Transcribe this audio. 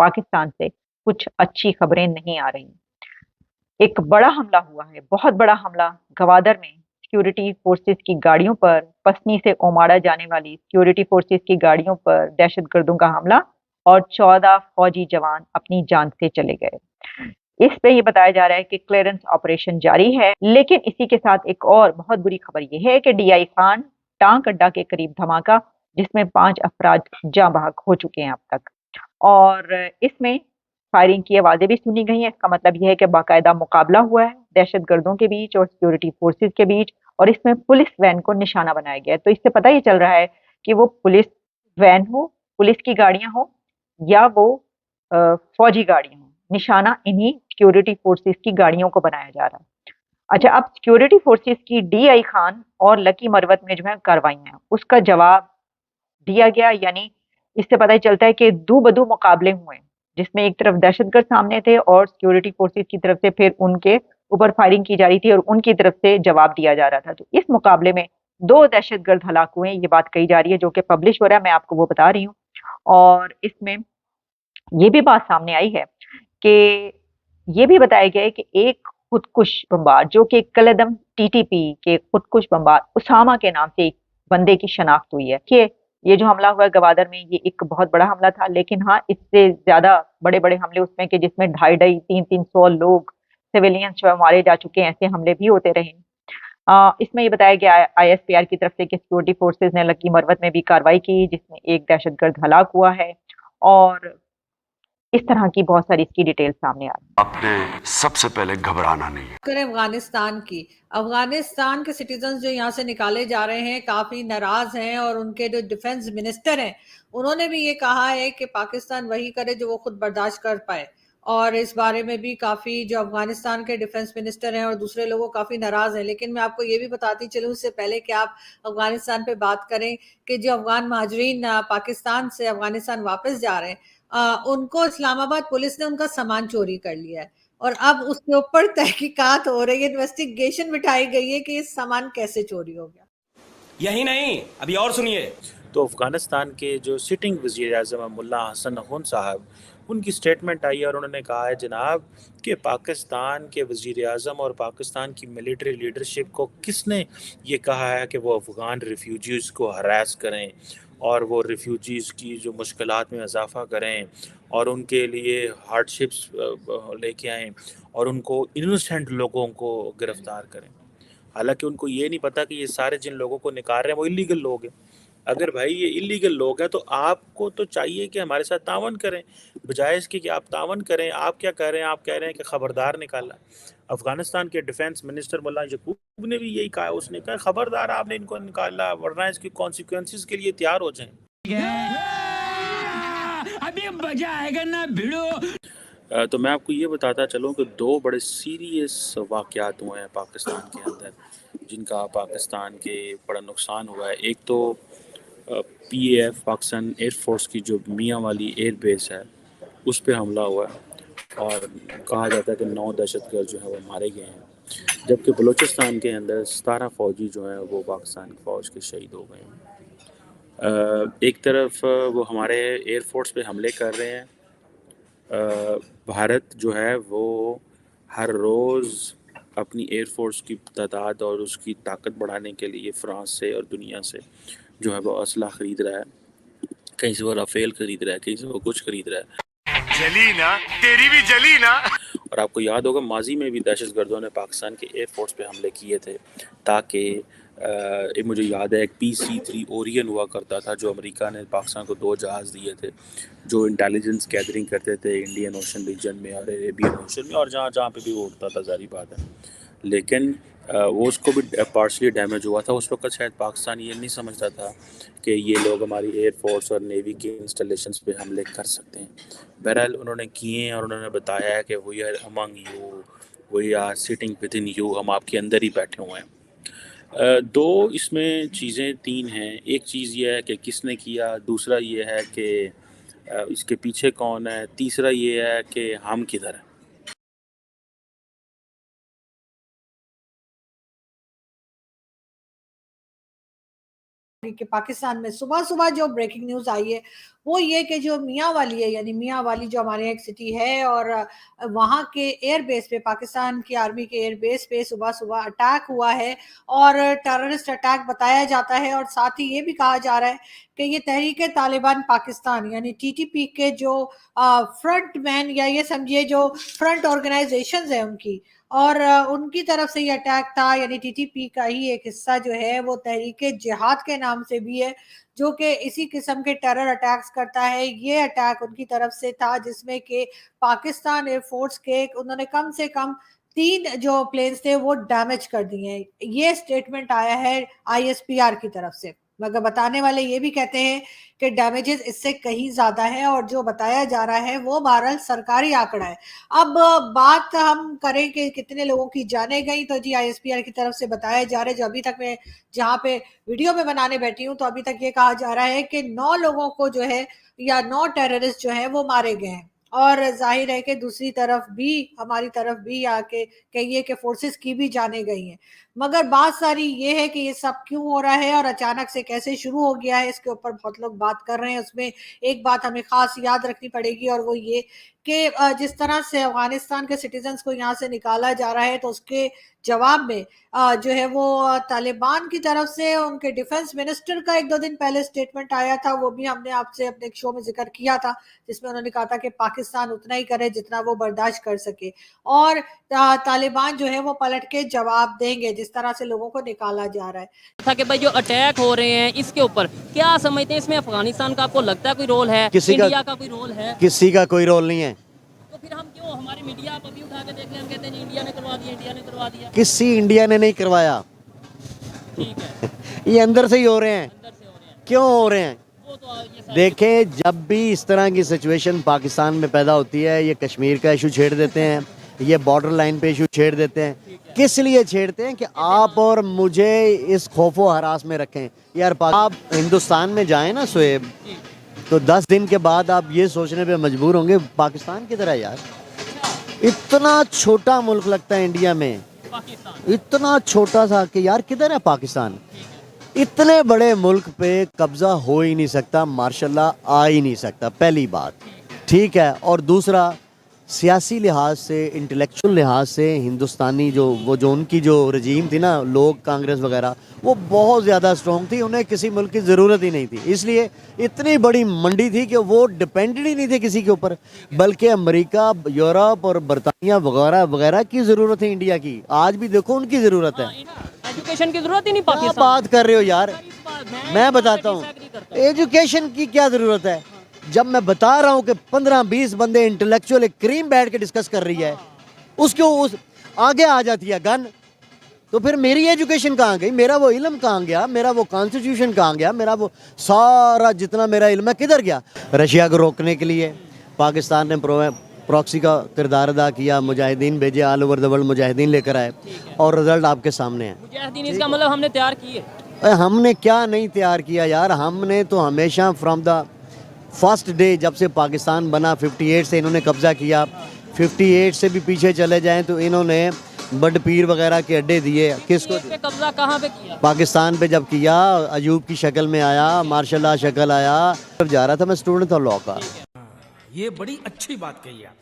पाकिस्तान से कुछ अच्छी खबरें नहीं आ रही। एक बड़ा हमला हुआ है, बहुत बड़ा हमला गवादर में सिक्योरिटी फोर्सेस की गाड़ियों पर, पसनी से ओमाड़ा जाने वाली सिक्योरिटी फोर्सेस की गाड़ियों पर दहशतगर्दों का हमला और 14 फौजी जवान अपनी जान से चले गए। इस पे ये बताया जा रहा है कि क्लियरेंस ऑपरेशन जारी है, लेकिन इसी के साथ एक और बहुत बुरी खबर ये है कि डीआई खान टांक अड्डा के करीब धमाका, जिसमें 5 अफराद जाँ बहक हो चुके हैं अब तक। और इसमें फायरिंग की आवाजें भी सुनी गई हैं। इसका मतलब यह है कि बाकायदा मुकाबला हुआ है दहशतगर्दों के बीच और सिक्योरिटी फोर्सेस के बीच, और इसमें पुलिस वैन को निशाना बनाया गया है। तो इससे पता ये चल रहा है कि वो पुलिस वैन हो, पुलिस की गाड़ियां हो, या वो फौजी गाड़ियां हो, निशाना इन्हीं सिक्योरिटी फोर्सेस की गाड़ियों को बनाया जा रहा है। अच्छा, अब सिक्योरिटी फोर्सेस की डीआई खान और लकी मरवत में जो है कार्रवाइयां, उसका जवाब दिया गया। यानी इससे पता ही चलता है कि दो बदू मुकाबले हुए, जिसमें एक तरफ दहशतगर्द सामने थे और सिक्योरिटी फोर्सेस की तरफ से फिर उनके ऊपर फायरिंग की जा रही थी और उनकी तरफ से जवाब दिया जा रहा था। तो इस मुकाबले में 2 दहशतगर्द हलाक हुए, ये बात कही जा रही है, जो कि पब्लिश हो रहा है, मैं आपको वो बता रही हूँ। और इसमें ये भी बात सामने आई है कि ये भी बताया गया है कि एक खुदकुश बमबार, जो कि कलदम टीटीपी के खुदकुश बमबार उसामा के नाम से एक बंदे की शनाख्त हुई है कि ये जो हमला हुआ है गवादर में, ये एक बहुत बड़ा हमला था। लेकिन हाँ, इससे ज्यादा बड़े बड़े हमले उसमें कि जिसमें 250 300 लोग सिविलियंस जो है मारे जा चुके हैं, ऐसे हमले भी होते रहे। इसमें ये बताया गया आईएसपीआर की तरफ से कि सिक्योरिटी फोर्सेज ने लक्की मरवत में भी कार्रवाई की, जिसमें एक दहशतगर्द हलाक हुआ है। और इस तरह की बहुत सारी इसकी डिटेल सामने आ रही है। आपने सबसे पहले घबराना नहीं है। करें अफगानिस्तान की, अफगानिस्तान के सिटीजन जो यहाँ से निकाले जा रहे हैं काफी नाराज हैं, और उनके जो डिफेंस मिनिस्टर हैं उन्होंने भी ये कहा है कि पाकिस्तान वही करे जो वो खुद बर्दाश्त कर पाए। और इस बारे में भी काफी जो अफगानिस्तान के डिफेंस मिनिस्टर हैं और दूसरे लोगों काफी नाराज हैं। लेकिन मैं आपको ये भी बताती चलूं इससे पहले कि आप अफगानिस्तान पे बात करें, कि जो अफगान महाजरीन पाकिस्तान से अफगानिस्तान वापस जा रहे हैं, उनको इस्लामाबाद पुलिस ने उनका सामान चोरी कर लिया है, और अब उसके ऊपर तहकीकात हो रही है, इन्वेस्टिगेशन बिठाई गई है कि ये सामान कैसे चोरी हो गया। यही नहीं, अभी और सुनिए। तो अफ़गानिस्तान के जो सिटिंग वज़ीर आज़म मुल्ला हसन नखुन साहब, उनकी स्टेटमेंट आई और उन्होंने कहा है जनाब कि पाकिस्तान के वज़ीर आज़म और पाकिस्तान की मिलिट्री लीडरशिप को किसने ये कहा है कि वो अफ़गान रिफ्यूजीज़ को हरास करें और वो रिफ्यूजीज़ की जो मुश्किलात में इजाफ़ा करें और उनके लिए हार्डशिप्स लेके आएँ और उनको इनोसेंट लोगों को गिरफ़्तार करें। हालांकि उनको ये नहीं पता कि ये सारे जिन लोगों को निकाल रहे हैं वो इलीगल लोग हैं। अगर भाई ये इलीगल लोग हैं तो आपको तो चाहिए कि हमारे साथ तावन करें, बजाय इसके कि आप तावन करें। आप क्या कह रहे हैं? आप कह रहे हैं कि ख़बरदार निकाला। अफ़गानिस्तान के डिफेंस मिनिस्टर मुल्ला यकूब ने भी यही कहा, उसने कहा ख़बरदार आपने इनको निकाला, वरना इसकी कॉन्सिक्वेंसेस के लिए तैयार हो जाएं। अभी मजा आएगा ना भिड़ो। तो मैं आपको ये बताता चलूँ कि 2 बड़े सीरियस वाक़यात हुए हैं पाकिस्तान के अंदर, जिनका पाकिस्तान के बड़ा नुकसान हुआ है। एक तो पीएएफ पाकिस्तान एयर फोर्स की जो मियाँ वाली एयर बेस है, उस पे हमला हुआ है और कहा जाता है कि 9 दहशतगर्द जो है वो मारे गए हैं, जबकि बलूचिस्तान के अंदर 17 फ़ौजी जो हैं वो पाकिस्तान की फ़ौज के शहीद हो गए हैं। एक तरफ वो हमारे एयर फोर्स पे हमले कर रहे हैं। भारत जो है वो हर रोज़ अपनी एयर फोर्स की तादाद और उसकी ताकत बढ़ाने के लिए फ़्रांस से और दुनिया से जो है वो असला ख़रीद रहा है। कहीं से वो राफ़ेल ख़रीद रहा है, कहीं से वो कुछ ख़रीद रहा है। जली ना, तेरी भी जली ना। और आपको याद होगा माजी में भी दहशतगर्दों ने पाकिस्तान के एयर फोर्स पे हमले किए थे, ताकि मुझे याद है एक PC-3 ओरियन हुआ करता था, जो अमेरिका ने पाकिस्तान को 2 जहाज़ दिए थे जो इंटेलिजेंस गैदरिंग करते थे इंडियन ओशन रीजन में और अरेबियन ओशन में और जहाँ जहाँ पे भी वो उड़ता था, ज़ाहिर बात है। लेकिन वो उसको भी पार्शली डैमेज हुआ था। उस वक्त शायद पाकिस्तान ये नहीं समझता था कि ये लोग हमारी एयर फोर्स और नेवी के इंस्टॉलेशंस पे हमले कर सकते हैं। बहरहाल उन्होंने किए हैं और उन्होंने बताया है कि we are among you, we are sitting within you, हम आपके अंदर ही बैठे हुए हैं। 2 इसमें चीज़ें 3 हैं। एक चीज़ ये है कि किसने किया, दूसरा ये है कि इसके पीछे कौन है, तीसरा ये है कि हम किधर हैं। कि पाकिस्तान में सुबह सुबह जो ब्रेकिंग न्यूज आई है वो ये कि जो मियाँ वाली है, यानी मियाँ वाली जो हमारे यहाँ एक सिटी है, और वहाँ के एयर बेस पे, पाकिस्तान की आर्मी के एयर बेस पे सुबह सुबह अटैक हुआ है और टेररिस्ट अटैक बताया जाता है। और साथ ही ये भी कहा जा रहा है कि ये तहरीक तालिबान पाकिस्तान यानी टीटीपी के जो फ्रंट मैन, या ये समझिए जो फ्रंट ऑर्गेनाइजेशंस है उनकी, और उनकी तरफ से ये अटैक था। यानी टीटीपी का ही एक हिस्सा जो है वो तहरीक जिहाद के नाम से भी है, जो कि इसी किस्म के टेरर अटैक्स करता है। ये अटैक उनकी तरफ से था जिसमें कि पाकिस्तान एयरफोर्स के उन्होंने कम से कम 3 जो प्लेन्स थे वो डैमेज कर दिए। ये स्टेटमेंट आया है आईएसपीआर की तरफ से, मगर बताने वाले ये भी कहते हैं कि डैमेजेस इससे कहीं ज्यादा है, और जो बताया जा रहा है वो बहरहाल सरकारी आंकड़ा है। अब बात हम करें कि कितने लोगों की जाने गई, तो जी आईएसपीआर की तरफ से बताया जा रहा है, जो अभी तक मैं जहाँ पे वीडियो में बनाने बैठी हूँ, तो अभी तक ये कहा जा रहा है कि 9 लोगों को जो है, या 9 टेररिस्ट जो है वो मारे गए हैं। और जाहिर है कि दूसरी तरफ भी, हमारी तरफ भी आके कहिए कि फोर्सेस की भी जाने गई हैं। मगर बात सारी ये है कि ये सब क्यों हो रहा है और अचानक से कैसे शुरू हो गया है, इसके ऊपर बहुत लोग बात कर रहे हैं। उसमें एक बात हमें खास याद रखनी पड़ेगी, और वो ये कि जिस तरह से अफगानिस्तान के सिटीजन्स को यहाँ से निकाला जा रहा है, तो उसके जवाब में जो है वो तालिबान की तरफ से उनके डिफेंस मिनिस्टर का 1-2 दिन पहले स्टेटमेंट आया था, वो भी हमने आपसे अपने एक शो में जिक्र किया था, जिसमें उन्होंने कहा था कि पाकिस्तान उतना ही करे जितना वो बर्दाश्त कर सके, और तालिबान जो है वो पलट के जवाब देंगे जिस तरह से लोगों को निकाला जा रहा है। था कि भाई जो अटैक हो रहे हैं इसके ऊपर क्या समझते हैं, इसमें अफगानिस्तान का आपको लगता है कोई रोल है, इंडिया का कोई रोल है? किसी का कोई रोल नहीं है। तो फिर हम क्यों, हमारी मीडिया आप अभी उठा के देख लें, हम कहते हैं इंडिया ने करवा दिया, इंडिया ने करवा दिया। किसी इंडिया ने नहीं करवाया, ठीक है ये अंदर से ही हो रहे हैं। अंदर से हो रहे हैं, क्यों हो रहे हैं? वो तो ये सारी देखें, जब भी इस तरह की सिचुएशन पाकिस्तान में पैदा होती है, ये कश्मीर का इशू छेड़ देते हैं, ये बॉर्डर लाइन पे इशू छेड़ देते हैं। किस लिए छेड़ते हैं? कि आप और मुझे इस खौफो हरास में रखें। यार आप हिंदुस्तान में जाएं ना शोएब, तो 10 दिन के बाद आप ये सोचने पे मजबूर होंगे पाकिस्तान की तरह। यार इतना छोटा मुल्क लगता है इंडिया में, पाकिस्तान इतना छोटा सा कि यार किधर है पाकिस्तान। इतने बड़े मुल्क पे कब्जा हो ही नहीं सकता, मार्शल्लाह आ ही नहीं सकता, पहली बात, ठीक है। और दूसरा, सियासी लिहाज से, इंटेलेक्चुअल लिहाज से हिंदुस्तानी जो उनकी जो रजीम थी ना, लोग कांग्रेस वगैरह, वो बहुत ज़्यादा स्ट्रॉन्ग थी, उन्हें किसी मुल्क की ज़रूरत ही नहीं थी। इसलिए इतनी बड़ी मंडी थी कि वो डिपेंडेंट ही नहीं थे किसी के ऊपर, बल्कि अमेरिका, यूरोप और बरतानिया वगैरह वगैरह की ज़रूरत है इंडिया की। आज भी देखो उनकी ज़रूरत है। एजुकेशन की जरूरत ही नहीं क्या पाकिस्तान। बात कर रहे हो यार, मैं बताता हूँ एजुकेशन की क्या ज़रूरत है। जब मैं बता रहा हूँ कि 15-20 बंदे इंटेलेक्चुअल एक क्रीम बैठ के डिस्कस कर रही है, उसके उस आगे आ जाती है गन, तो फिर मेरी एजुकेशन कहाँ गई, मेरा वो इल्म कहाँ गया, मेरा वो कॉन्स्टिट्यूशन कहाँ गया, मेरा वो सारा जितना मेरा इल्म है किधर गया। रशिया को रोकने के लिए पाकिस्तान ने प्रॉक्सी का किरदार अदा किया, मुजाहिदीन भेजे, all over the world Mujahideen लेकर आए, और रिजल्ट आपके सामने है। मुजाहिदीन इसका मतलब हमने तैयार किए? हमने क्या नहीं तैयार किया यार, हमने तो हमेशा फ्रॉम द फर्स्ट डे, जब से पाकिस्तान बना 58 से इन्होंने कब्जा किया, 58 से भी पीछे चले जाएं तो इन्होंने बड पीर वगैरह के अड्डे दिए। किसको? पे कब्जा कहाँ पे किया? पाकिस्तान पे जब किया, अयूब की शक्ल में आया, मार्शल शक्ल आया, जब जा रहा था, मैं स्टूडेंट था लॉ का। ये बड़ी अच्छी बात कही आप।